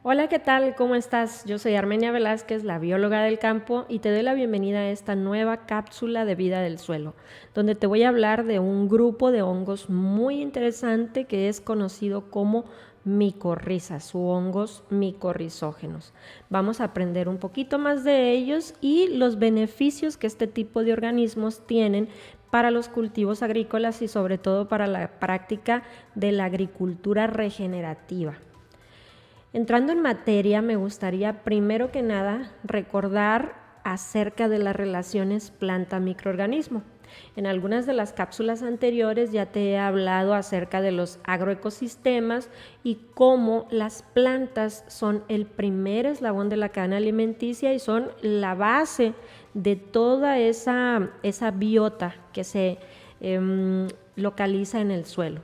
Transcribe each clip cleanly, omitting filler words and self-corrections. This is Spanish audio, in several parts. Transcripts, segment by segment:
Hola, ¿qué tal? ¿Cómo estás? Yo soy Armenia Velázquez, la bióloga del campo, y te doy la bienvenida a esta nueva cápsula de vida del suelo, donde te voy a hablar de un grupo de hongos muy interesante que es conocido como micorrizas o hongos micorrizógenos. Vamos a aprender un poquito más de ellos y los beneficios que este tipo de organismos tienen para los cultivos agrícolas y sobre todo para la práctica de la agricultura regenerativa. Entrando en materia, me gustaría primero que nada recordar acerca de las relaciones planta-microorganismo. En algunas de las cápsulas anteriores ya te he hablado acerca de los agroecosistemas y cómo las plantas son el primer eslabón de la cadena alimenticia y son la base de toda esa biota que se localiza en el suelo.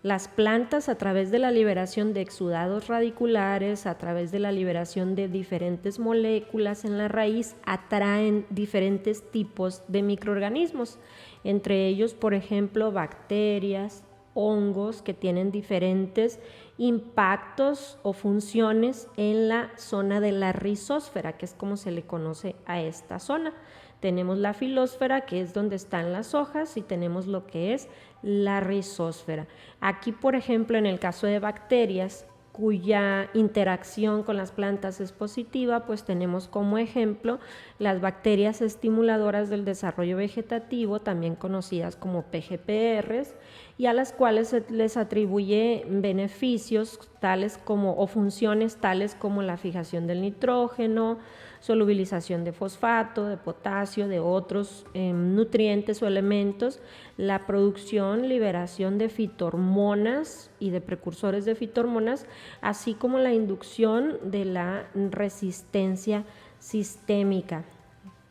Las plantas, a través de la liberación de exudados radiculares, a través de la liberación de diferentes moléculas en la raíz, atraen diferentes tipos de microorganismos, entre ellos, por ejemplo, bacterias, hongos que tienen diferentes impactos o funciones en la zona de la rizósfera, que es como se le conoce a esta zona. Tenemos la filósfera, que es donde están las hojas, y tenemos lo que es la rizósfera. Aquí, por ejemplo, en el caso de bacterias cuya interacción con las plantas es positiva, pues tenemos como ejemplo las bacterias estimuladoras del desarrollo vegetativo, también conocidas como PGPRs, y a las cuales se les atribuye beneficios tales como o funciones tales como la fijación del nitrógeno, solubilización de fosfato, de potasio, de otros nutrientes o elementos, la producción, liberación de fitohormonas y de precursores de fitohormonas, así como la inducción de la resistencia sistémica.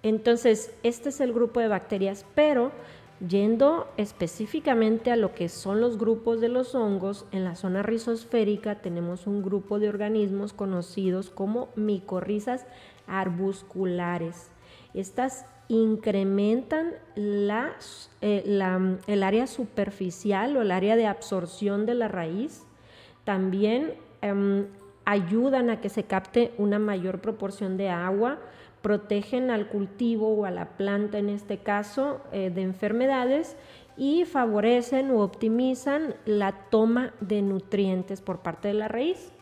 Entonces, este es el grupo de bacterias, pero yendo específicamente a lo que son los grupos de los hongos, en la zona rizosférica tenemos un grupo de organismos conocidos como micorrizas arbusculares. Estas incrementan el área superficial o el área de absorción de la raíz. También ayudan a que se capte una mayor proporción de agua, protegen al cultivo o a la planta en este caso de enfermedades y favorecen o optimizan la toma de nutrientes por parte de la raíz.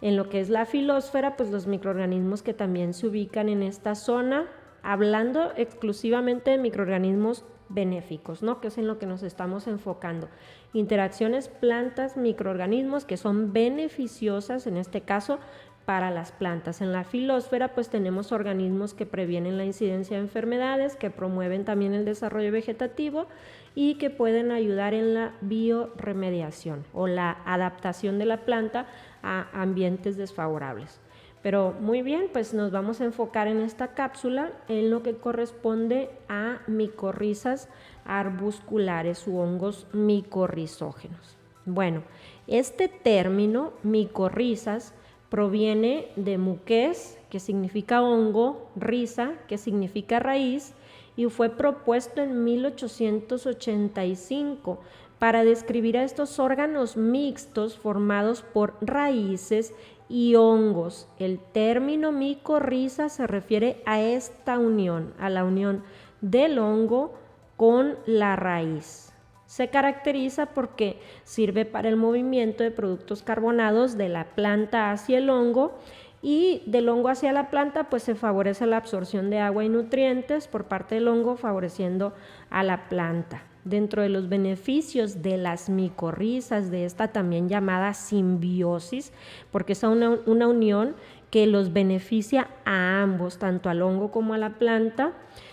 En lo que es la filósfera, pues los microorganismos que también se ubican en esta zona, hablando exclusivamente de microorganismos benéficos, ¿no? Que es en lo que nos estamos enfocando. Interacciones plantas-microorganismos que son beneficiosas, en este caso, para las plantas. En la filósfera pues tenemos organismos que previenen la incidencia de enfermedades, que promueven también el desarrollo vegetativo y que pueden ayudar en la bioremediación o la adaptación de la planta a ambientes desfavorables. Pero muy bien, pues nos vamos a enfocar en esta cápsula en lo que corresponde a micorrizas arbusculares u hongos micorrizógenos. Bueno, este término micorrizas proviene de muqués, que significa hongo, riza, que significa raíz, y fue propuesto en 1885 para describir a estos órganos mixtos formados por raíces y hongos. El término micorriza se refiere a esta unión, a la unión del hongo con la raíz. Se caracteriza porque sirve para el movimiento de productos carbonados de la planta hacia el hongo, y del hongo hacia la planta pues se favorece la absorción de agua y nutrientes por parte del hongo, favoreciendo a la planta. Dentro de los beneficios de las micorrizas, de esta también llamada simbiosis, porque es una unión que los beneficia a ambos, tanto al hongo como a la planta,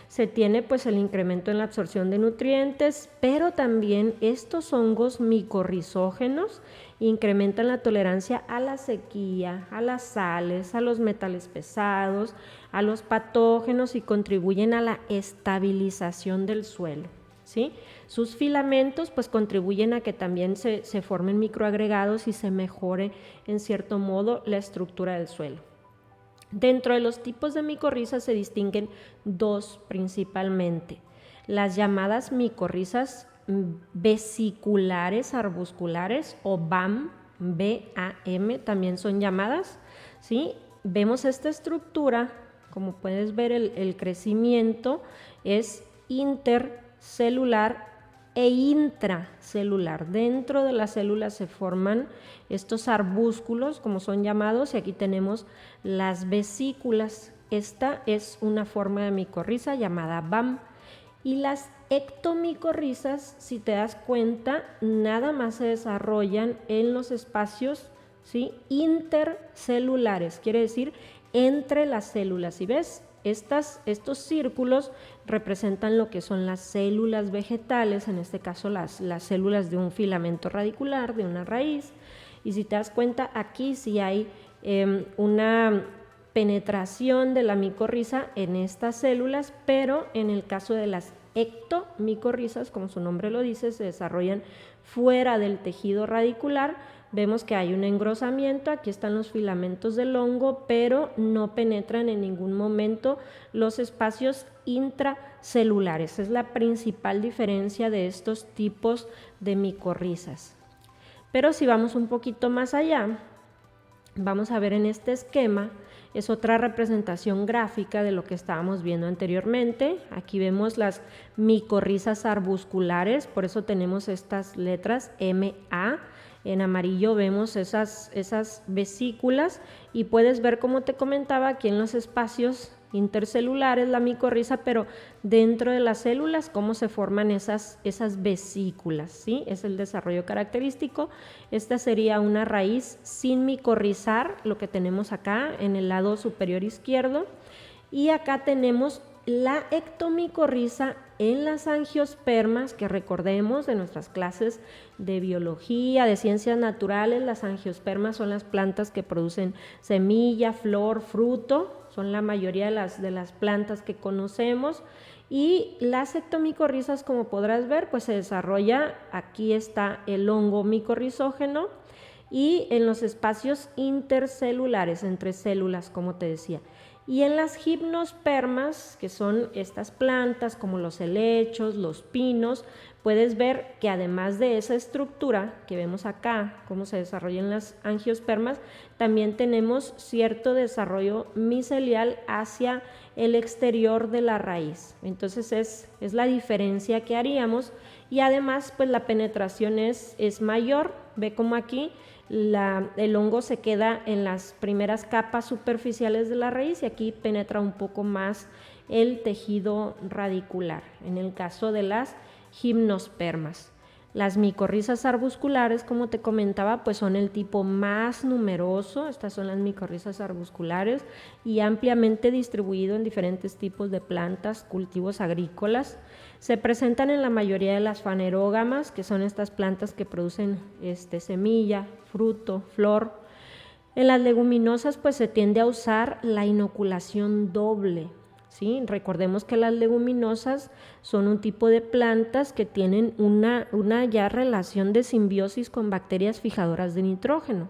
se tiene pues el incremento en la absorción de nutrientes, pero también estos hongos micorrizógenos incrementan la tolerancia a la sequía, a las sales, a los metales pesados, a los patógenos y contribuyen a la estabilización del suelo, ¿sí? Sus filamentos pues contribuyen a que también se formen microagregados y se mejore en cierto modo la estructura del suelo. Dentro de los tipos de micorrizas se distinguen dos principalmente: las llamadas micorrizas vesiculares arbusculares o BAM, también son llamadas, ¿sí? Vemos esta estructura, como puedes ver el crecimiento es intercelular e intracelular. Dentro de las células se forman estos arbúsculos, como son llamados, y aquí tenemos las vesículas. Esta es una forma de micorriza llamada BAM. Y las ectomicorrizas, si te das cuenta, nada más se desarrollan en los espacios, ¿sí?, intercelulares, quiere decir entre las células. ¿Y ves? Estos círculos representan lo que son las células vegetales, en este caso las células de un filamento radicular, de una raíz. Y si te das cuenta, aquí sí hay una penetración de la micorriza en estas células, pero en el caso de las ectomicorrizas, como su nombre lo dice, se desarrollan fuera del tejido radicular. Vemos que hay un engrosamiento, aquí están los filamentos del hongo, pero no penetran en ningún momento los espacios intracelulares. Es la principal diferencia de estos tipos de micorrizas. Pero si vamos un poquito más allá, vamos a ver en este esquema, es otra representación gráfica de lo que estábamos viendo anteriormente. Aquí vemos las micorrizas arbusculares, por eso tenemos estas letras MA. En amarillo vemos esas vesículas y puedes ver, como te comentaba, aquí en los espacios intercelulares la micorriza, pero dentro de las células cómo se forman esas vesículas, ¿sí? Es el desarrollo característico. Esta sería una raíz sin micorrizar, lo que tenemos acá en el lado superior izquierdo, y acá tenemos la ectomicorriza en las angiospermas, que recordemos de nuestras clases de biología, de ciencias naturales, las angiospermas son las plantas que producen semilla, flor, fruto, son la mayoría de las plantas que conocemos, y las ectomicorrizas, como podrás ver, pues se desarrolla, aquí está el hongo micorrizógeno, y en los espacios intercelulares, entre células, como te decía. Y en las gimnospermas, que son estas plantas como los helechos, los pinos, puedes ver que además de esa estructura que vemos acá, cómo se desarrollan las angiospermas, también tenemos cierto desarrollo micelial hacia el exterior de la raíz. Entonces es la diferencia que haríamos, y además pues la penetración es mayor. Ve como aquí el hongo se queda en las primeras capas superficiales de la raíz y aquí penetra un poco más el tejido radicular, en el caso de las gimnospermas. Las micorrizas arbusculares, como te comentaba, pues son el tipo más numeroso. Estas son las micorrizas arbusculares y ampliamente distribuido en diferentes tipos de plantas, cultivos agrícolas. Se presentan en la mayoría de las fanerógamas, que son estas plantas que producen semilla, fruto, flor. En las leguminosas pues se tiende a usar la inoculación doble, ¿sí? Recordemos que las leguminosas son un tipo de plantas que tienen una ya relación de simbiosis con bacterias fijadoras de nitrógeno.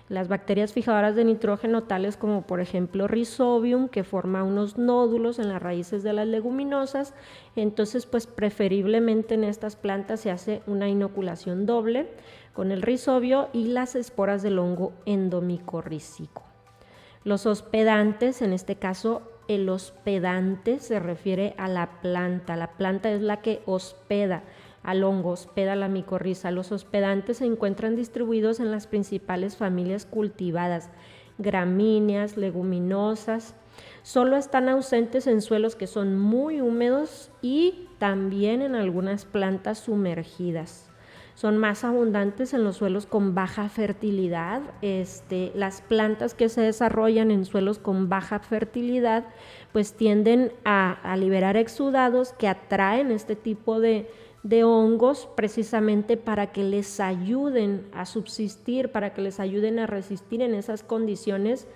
Las bacterias fijadoras de nitrógeno, tales como por ejemplo Rhizobium, que forma unos nódulos en las raíces de las leguminosas, entonces pues preferiblemente en estas plantas se hace una inoculación doble con el rizobio y las esporas del hongo endomicorrícico. Los hospedantes, en este caso el hospedante se refiere a la planta es la que hospeda al hongo, hospeda la micorriza. Los hospedantes se encuentran distribuidos en las principales familias cultivadas, gramíneas, leguminosas. Solo están ausentes en suelos que son muy húmedos y también en algunas plantas sumergidas. Son más abundantes en los suelos con baja fertilidad. Las plantas que se desarrollan en suelos con baja fertilidad pues tienden a liberar exudados que atraen este tipo de hongos precisamente para que les ayuden a subsistir, para que les ayuden a resistir en esas condiciones,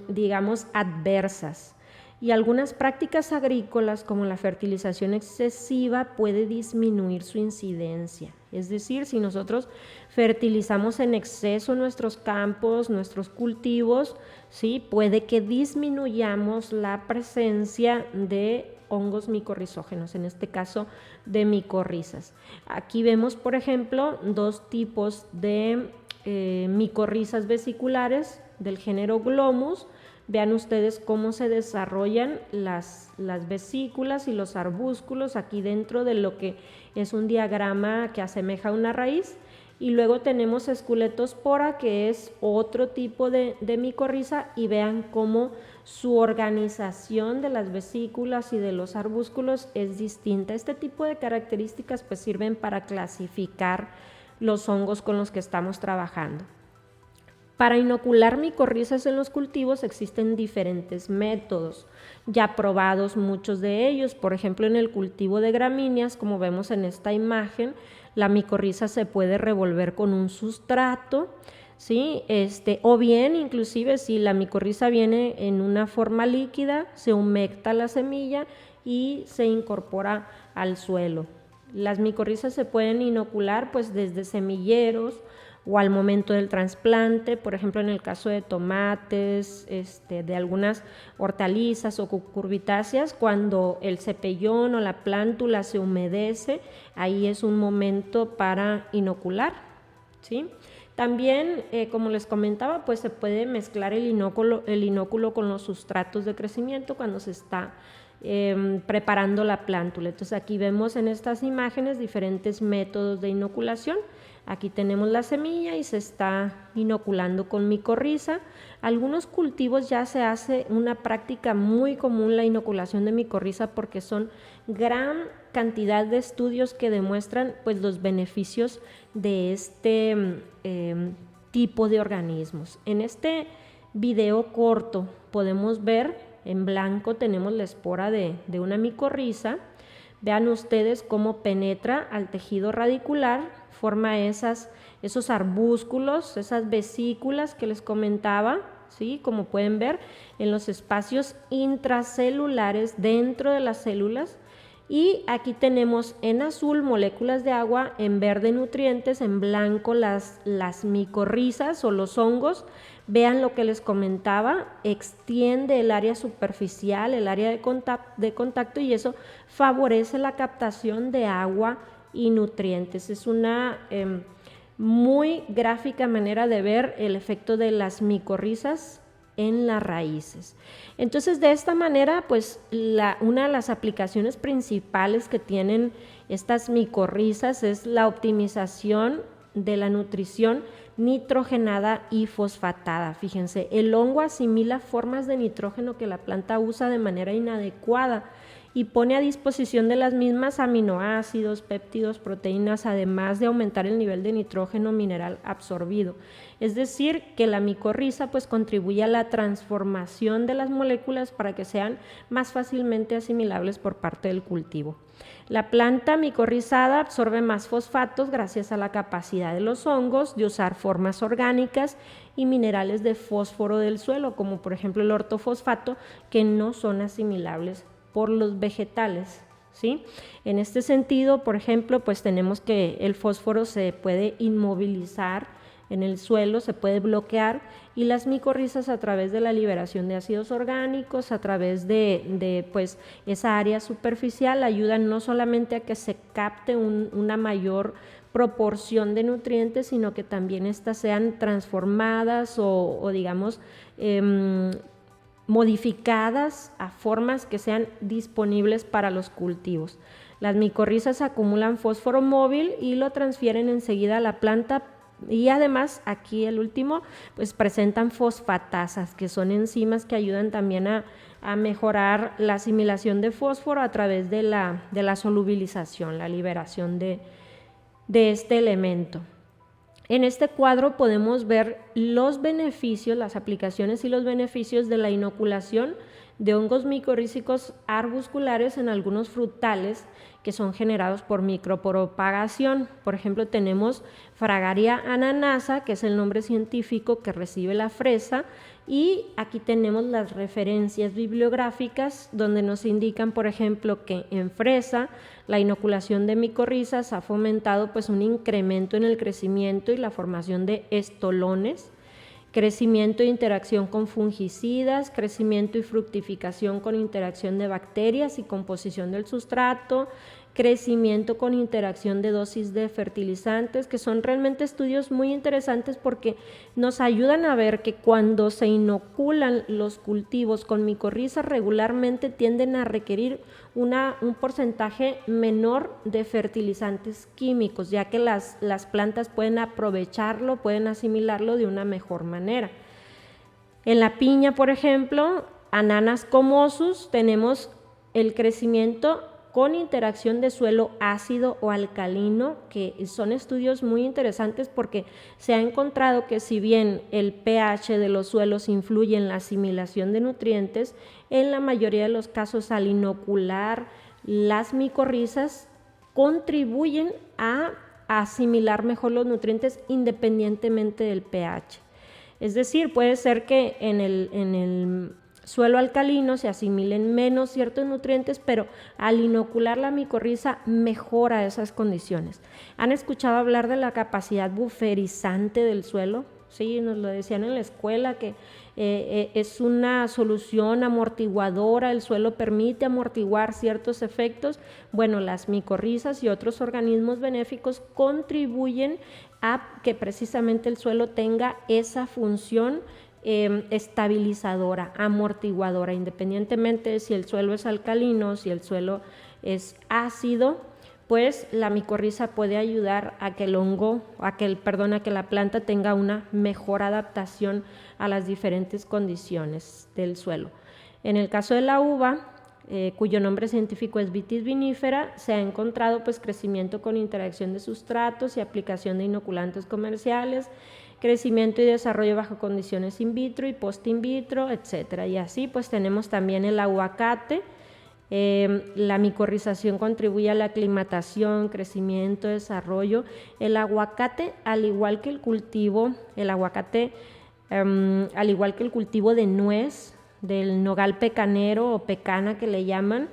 digamos, adversas. Y algunas prácticas agrícolas como la fertilización excesiva puede disminuir su incidencia. Es decir, si nosotros fertilizamos en exceso nuestros campos, nuestros cultivos, ¿sí?, puede que disminuyamos la presencia de hongos micorrizógenos, en este caso de micorrizas. Aquí vemos, por ejemplo, dos tipos de micorrizas vesiculares del género Glomus. Vean ustedes cómo se desarrollan las vesículas y los arbúsculos aquí dentro de lo que es un diagrama que asemeja una raíz. Y luego tenemos Esculetospora, que es otro tipo de micorriza, y vean cómo su organización de las vesículas y de los arbúsculos es distinta. Este tipo de características pues sirven para clasificar los hongos con los que estamos trabajando. Para inocular micorrizas en los cultivos existen diferentes métodos, ya probados muchos de ellos. Por ejemplo, en el cultivo de gramíneas, como vemos en esta imagen, la micorriza se puede revolver con un sustrato, ¿sí? O bien, inclusive, si la micorriza viene en una forma líquida, se humecta la semilla y se incorpora al suelo. Las micorrizas se pueden inocular pues desde semilleros o al momento del trasplante, por ejemplo en el caso de tomates, de algunas hortalizas o cucurbitáceas, cuando el cepellón o la plántula se humedece, ahí es un momento para inocular, ¿sí? También, como les comentaba, pues se puede mezclar el inóculo con los sustratos de crecimiento cuando se está preparando la plántula. Entonces aquí vemos en estas imágenes diferentes métodos de inoculación. Aquí tenemos la semilla y se está inoculando con micorriza. Algunos cultivos ya se hace una práctica muy común la inoculación de micorriza porque son gran cantidad de estudios que demuestran pues los beneficios de este tipo de organismos. En este video corto podemos ver en blanco, tenemos la espora de una micorriza. Vean ustedes cómo penetra al tejido radicular, forma esos arbúsculos, esas vesículas que les comentaba, ¿sí? Como pueden ver en los espacios intracelulares dentro de las células. Y aquí tenemos en azul moléculas de agua, en verde nutrientes, en blanco las micorrizas o los hongos. Vean lo que les comentaba, extiende el área superficial, el área de contacto, y eso favorece la captación de agua y nutrientes. Es una muy gráfica manera de ver el efecto de las micorrizas en las raíces. Entonces, de esta manera, pues una de las aplicaciones principales que tienen estas micorrizas es la optimización de la nutrición nitrogenada y fosfatada. Fíjense, el hongo asimila formas de nitrógeno que la planta usa de manera inadecuada y pone a disposición de las mismas aminoácidos, péptidos, proteínas, además de aumentar el nivel de nitrógeno mineral absorbido. Es decir, que la micorriza pues contribuye a la transformación de las moléculas para que sean más fácilmente asimilables por parte del cultivo. La planta micorrizada absorbe más fosfatos gracias a la capacidad de los hongos de usar formas orgánicas y minerales de fósforo del suelo, como por ejemplo el ortofosfato, que no son asimilables por los vegetales, ¿sí? En este sentido, por ejemplo, pues tenemos que el fósforo se puede inmovilizar en el suelo, se puede bloquear, y las micorrizas a través de la liberación de ácidos orgánicos, a través de pues esa área superficial, ayudan no solamente a que se capte una mayor proporción de nutrientes, sino que también éstas sean transformadas o digamos modificadas a formas que sean disponibles para los cultivos. Las micorrizas acumulan fósforo móvil y lo transfieren enseguida a la planta, y además aquí el último pues presentan fosfatasas, que son enzimas que ayudan también a mejorar la asimilación de fósforo a través de la solubilización, la liberación de este elemento. En este cuadro podemos ver los beneficios, las aplicaciones y los beneficios de la inoculación de hongos micorrízicos arbusculares en algunos frutales que son generados por micropropagación. Por ejemplo, tenemos Fragaria ananasa, que es el nombre científico que recibe la fresa, y aquí tenemos las referencias bibliográficas donde nos indican, por ejemplo, que en fresa la inoculación de micorrizas ha fomentado pues un incremento en el crecimiento y la formación de estolones, crecimiento e interacción con fungicidas, crecimiento y fructificación con interacción de bacterias y composición del sustrato, crecimiento con interacción de dosis de fertilizantes, que son realmente estudios muy interesantes porque nos ayudan a ver que cuando se inoculan los cultivos con micorriza regularmente tienden a requerir un porcentaje menor de fertilizantes químicos, ya que las plantas pueden aprovecharlo, pueden asimilarlo de una mejor manera. En la piña, por ejemplo, Ananas comosus, tenemos el crecimiento con interacción de suelo ácido o alcalino, que son estudios muy interesantes porque se ha encontrado que si bien el pH de los suelos influye en la asimilación de nutrientes, en la mayoría de los casos al inocular las micorrizas contribuyen a asimilar mejor los nutrientes independientemente del pH. Es decir, puede ser que en el suelo alcalino se asimilen menos ciertos nutrientes, pero al inocular la micorriza mejora esas condiciones. ¿Han escuchado hablar de la capacidad buferizante del suelo? Sí, nos lo decían en la escuela, que es una solución amortiguadora, el suelo permite amortiguar ciertos efectos. Bueno, las micorrizas y otros organismos benéficos contribuyen a que precisamente el suelo tenga esa función estabilizadora, amortiguadora, independientemente de si el suelo es alcalino, si el suelo es ácido, pues la micorriza puede ayudar a que el hongo, a que la planta tenga una mejor adaptación a las diferentes condiciones del suelo. En el caso de la uva, cuyo nombre científico es Vitis vinifera, se ha encontrado pues crecimiento con interacción de sustratos y aplicación de inoculantes comerciales, crecimiento y desarrollo bajo condiciones in vitro y post in vitro, etcétera. Y así pues tenemos también el aguacate. La micorrización contribuye a la aclimatación, crecimiento, desarrollo. El aguacate, al igual que el cultivo de nuez, del nogal pecanero o pecana que le llaman,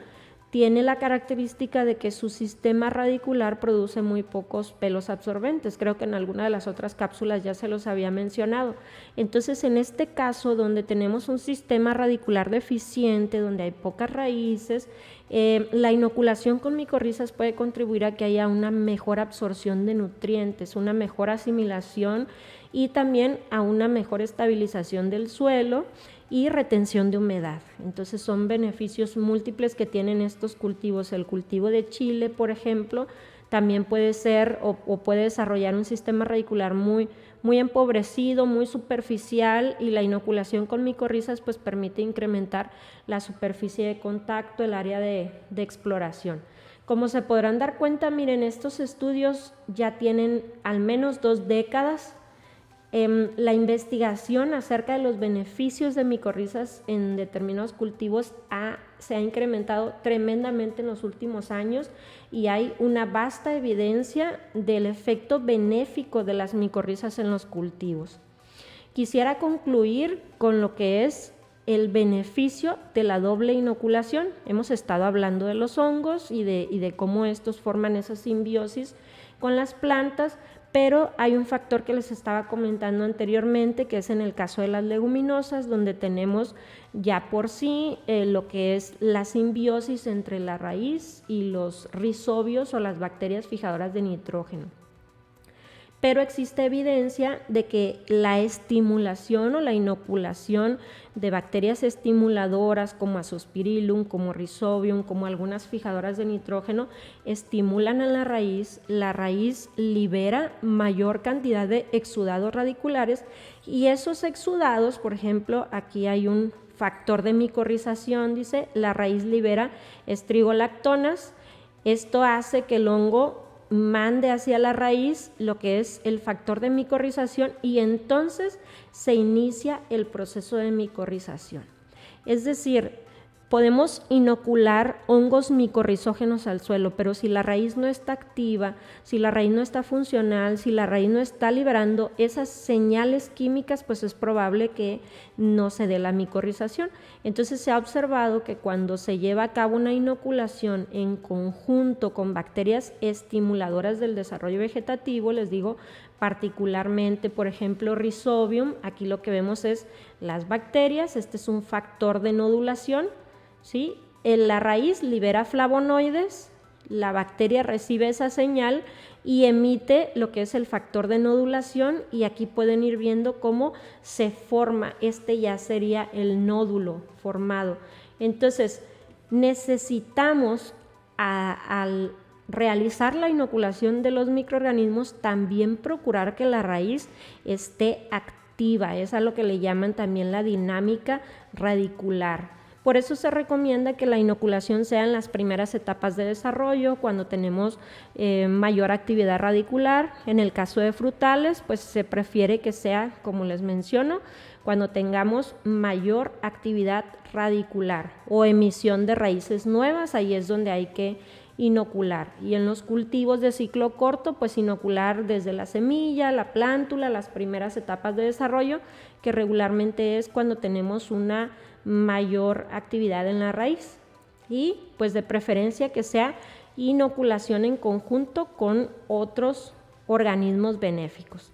tiene la característica de que su sistema radicular produce muy pocos pelos absorbentes. Creo que en alguna de las otras cápsulas ya se los había mencionado. Entonces, en este caso, donde tenemos un sistema radicular deficiente, donde hay pocas raíces, la inoculación con micorrizas puede contribuir a que haya una mejor absorción de nutrientes, una mejor asimilación y también a una mejor estabilización del suelo y retención de humedad. Entonces son beneficios múltiples que tienen estos cultivos. El cultivo de chile, por ejemplo, también puede ser o puede desarrollar un sistema radicular muy empobrecido, muy superficial, y la inoculación con micorrizas pues permite incrementar la superficie de contacto, el área de exploración. Como se podrán dar cuenta, miren, estos estudios ya tienen al menos 2 décadas. La investigación acerca de los beneficios de micorrizas en determinados cultivos se ha incrementado tremendamente en los últimos años y hay una vasta evidencia del efecto benéfico de las micorrizas en los cultivos. Quisiera concluir con lo que es el beneficio de la doble inoculación. Hemos estado hablando de los hongos y de cómo estos forman esa simbiosis con las plantas, pero hay un factor que les estaba comentando anteriormente, que es en el caso de las leguminosas, donde tenemos ya por sí lo que es la simbiosis entre la raíz y los rizobios o las bacterias fijadoras de nitrógeno. Pero existe evidencia de que la estimulación o la inoculación de bacterias estimuladoras como Azospirillum, como Rhizobium, como algunas fijadoras de nitrógeno, estimulan a la raíz libera mayor cantidad de exudados radiculares y esos exudados, por ejemplo, aquí hay un factor de micorrización, dice, la raíz libera estrigolactonas, esto hace que el hongo mande hacia la raíz lo que es el factor de micorrización y entonces se inicia el proceso de micorrización. Es decir, podemos inocular hongos micorrizógenos al suelo, pero si la raíz no está activa, si la raíz no está funcional, si la raíz no está liberando esas señales químicas, pues es probable que no se dé la micorrización. Entonces se ha observado que cuando se lleva a cabo una inoculación en conjunto con bacterias estimuladoras del desarrollo vegetativo, les digo, particularmente, por ejemplo, Rhizobium, aquí lo que vemos es las bacterias, este es un factor de nodulación, ¿sí? La raíz libera flavonoides, la bacteria recibe esa señal y emite lo que es el factor de nodulación, y aquí pueden ir viendo cómo se forma, ya sería el nódulo formado. Entonces, necesitamos al realizar la inoculación de los microorganismos también procurar que la raíz esté activa, es a lo que le llaman también la dinámica radicular. Por eso se recomienda que la inoculación sea en las primeras etapas de desarrollo, cuando tenemos mayor actividad radicular. En el caso de frutales, pues se prefiere que sea, como les menciono, cuando tengamos mayor actividad radicular o emisión de raíces nuevas, ahí es donde hay que inocular. Y en los cultivos de ciclo corto, pues inocular desde la semilla, la plántula, las primeras etapas de desarrollo, que regularmente es cuando tenemos una mayor actividad en la raíz, y pues de preferencia que sea inoculación en conjunto con otros organismos benéficos.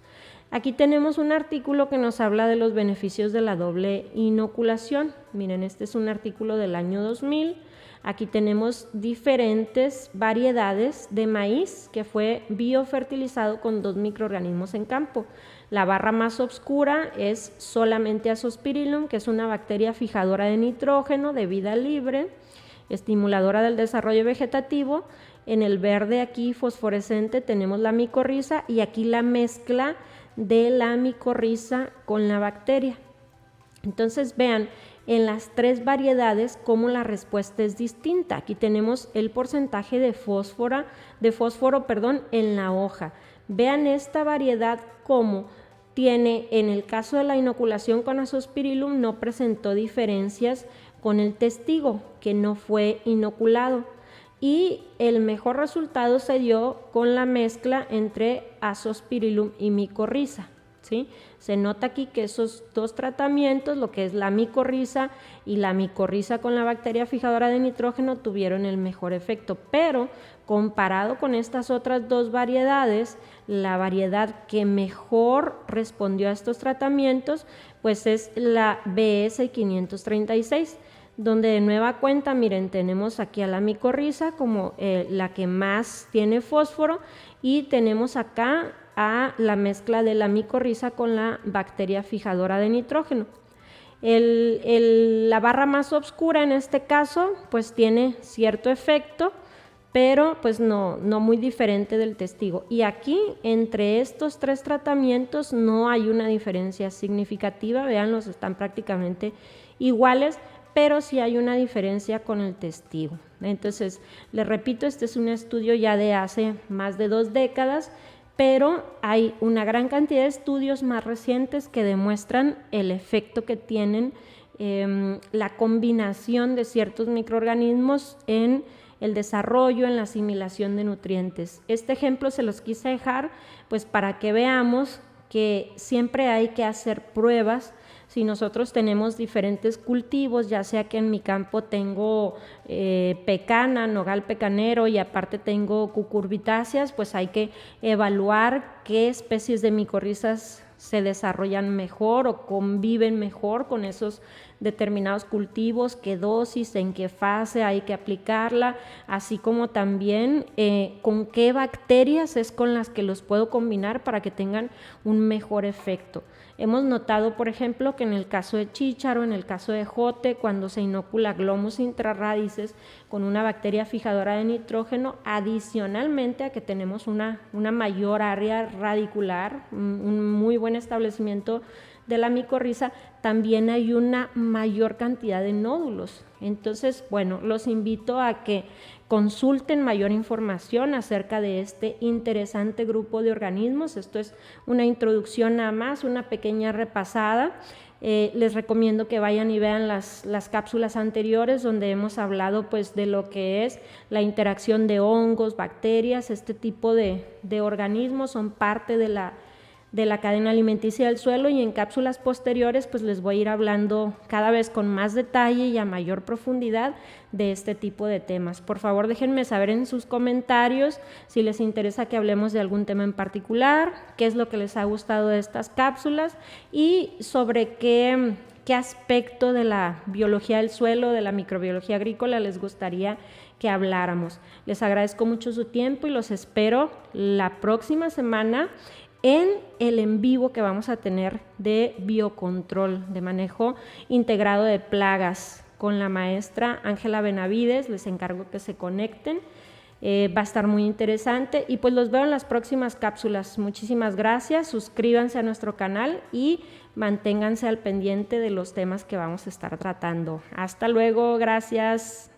Aquí tenemos un artículo que nos habla de los beneficios de la doble inoculación. Miren, este es un artículo del año 2000. Aquí tenemos diferentes variedades de maíz que fue biofertilizado con 2 microorganismos en campo. La barra más oscura es solamente Azospirillum, que es una bacteria fijadora de nitrógeno de vida libre, estimuladora del desarrollo vegetativo. En el verde aquí fosforescente tenemos la micorriza, y aquí la mezcla de la micorriza con la bacteria. Entonces vean en las 3 variedades cómo la respuesta es distinta. Aquí tenemos el porcentaje de fósforo en la hoja. Vean esta variedad cómo tiene, en el caso de la inoculación con Azospirillum, no presentó diferencias con el testigo que no fue inoculado, y el mejor resultado se dio con la mezcla entre Azospirillum y micorriza, ¿sí? Se nota aquí que esos 2 tratamientos, lo que es la micorriza y la micorriza con la bacteria fijadora de nitrógeno, tuvieron el mejor efecto, pero comparado con estas otras 2 variedades, la variedad que mejor respondió a estos tratamientos pues es la BS 536, donde de nueva cuenta, miren, tenemos aquí a la micorriza como la que más tiene fósforo, y tenemos acá a la mezcla de la micorriza con la bacteria fijadora de nitrógeno. La barra más oscura en este caso pues tiene cierto efecto, pero pues no muy diferente del testigo. Y aquí entre estos 3 tratamientos no hay una diferencia significativa, veanlos, están prácticamente iguales, pero sí hay una diferencia con el testigo. Entonces, les repito, este es un estudio ya de hace más de 2 décadas, pero hay una gran cantidad de estudios más recientes que demuestran el efecto que tienen la combinación de ciertos microorganismos en el desarrollo, en la asimilación de nutrientes. Este ejemplo se los quise dejar pues para que veamos que siempre hay que hacer pruebas. Si nosotros tenemos diferentes cultivos, ya sea que en mi campo tengo pecana, nogal pecanero, y aparte tengo cucurbitáceas, pues hay que evaluar qué especies de micorrizas se desarrollan mejor o conviven mejor con esos determinados cultivos, qué dosis, en qué fase hay que aplicarla, así como también con qué bacterias es con las que los puedo combinar para que tengan un mejor efecto. Hemos notado, por ejemplo, que en el caso de chícharo, en el caso de jote, cuando se inocula Glomus intrarradices con una bacteria fijadora de nitrógeno, adicionalmente a que tenemos una mayor área radicular, un muy buen establecimiento de la micorriza, también hay una mayor cantidad de nódulos. Entonces, bueno, los invito a que consulten mayor información acerca de este interesante grupo de organismos. Esto es una introducción nada más, una pequeña repasada. Les recomiendo que vayan y vean las cápsulas anteriores, donde hemos hablado pues de lo que es la interacción de hongos, bacterias. Este tipo de organismos son parte de la cadena alimenticia del suelo, y en cápsulas posteriores pues les voy a ir hablando cada vez con más detalle y a mayor profundidad de este tipo de temas. Por favor, déjenme saber en sus comentarios si les interesa que hablemos de algún tema en particular, qué es lo que les ha gustado de estas cápsulas y sobre qué aspecto de la biología del suelo, de la microbiología agrícola les gustaría que habláramos. Les agradezco mucho su tiempo y los espero la próxima semana en el en vivo que vamos a tener de biocontrol, de manejo integrado de plagas con la maestra Ángela Benavides. Les encargo que se conecten. Va a estar muy interesante y pues los veo en las próximas cápsulas. Muchísimas gracias, suscríbanse a nuestro canal y manténganse al pendiente de los temas que vamos a estar tratando. Hasta luego, gracias.